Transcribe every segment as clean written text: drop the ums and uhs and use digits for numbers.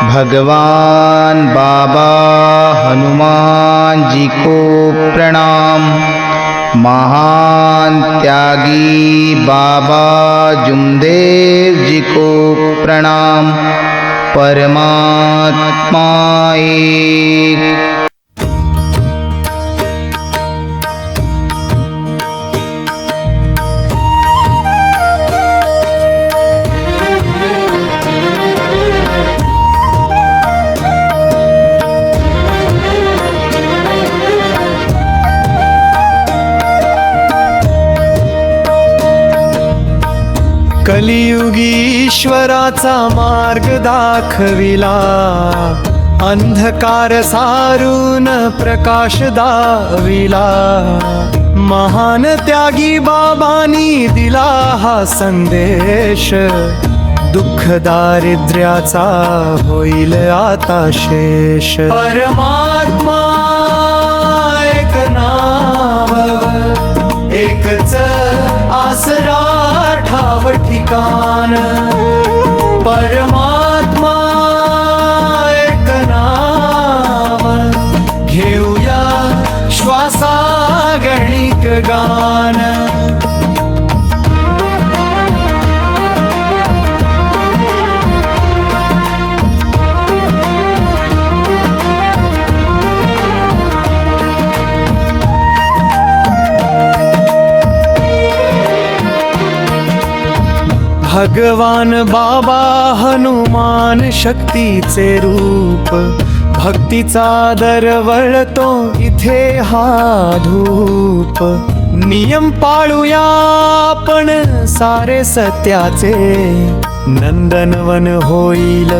भगवान बाबा हनुमान जी को प्रणाम। महान त्यागी बाबा जुमदेव जी को प्रणाम। परमात्मा एक। कलियुगी ईश्वराचा मार्ग दाखविला, अंधकार सारून प्रकाश दाविला। महान त्यागी बाबांनी दिला हा संदेश, दुःख दारिद्र्याचा होईल आता शेष। परमात्मा एक नाव, एकच आसरा ठाव ठिकाण। परमात्मा एक नाव, घेऊया श्वासा गणिक गान। भगवान बाबा हनुमान शक्तीचे रूप, भक्तीचा दरवळतो इथे हा धूप। नियम पाळूया आपण सारे सत्याचे, नंदनवन होईल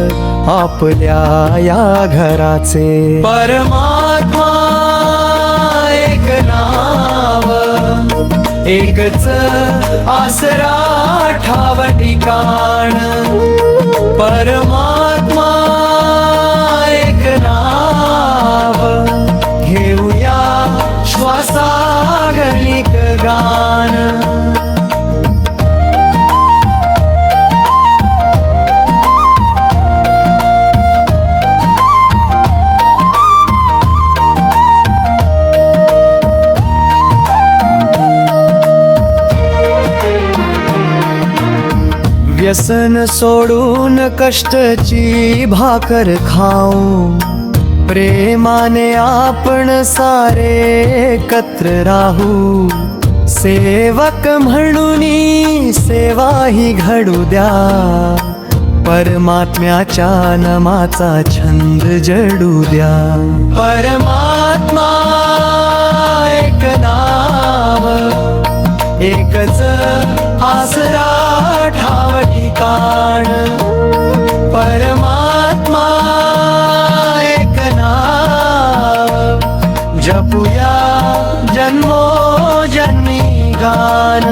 आपल्या या घराचे। परमात्मा एक नाव, एकच आसरा ठाव ठिकाण। परमात्मा एक नाव, घेऊया श्वासा गणिक गान। व्यसन सोडून कष्टची भाकर खाऊ, प्रेमाने आपण सारे एकत्र राहू। सेवक म्हणून सेवा ही घडू द्या, परमात्म्याच्या नामाचा छंद जडू द्या। परमात्मा एक नाव, एकच आसरा ठाव ठिकाण। परमात्मा एक नाव, जपूया जन्मोजन्मी गान।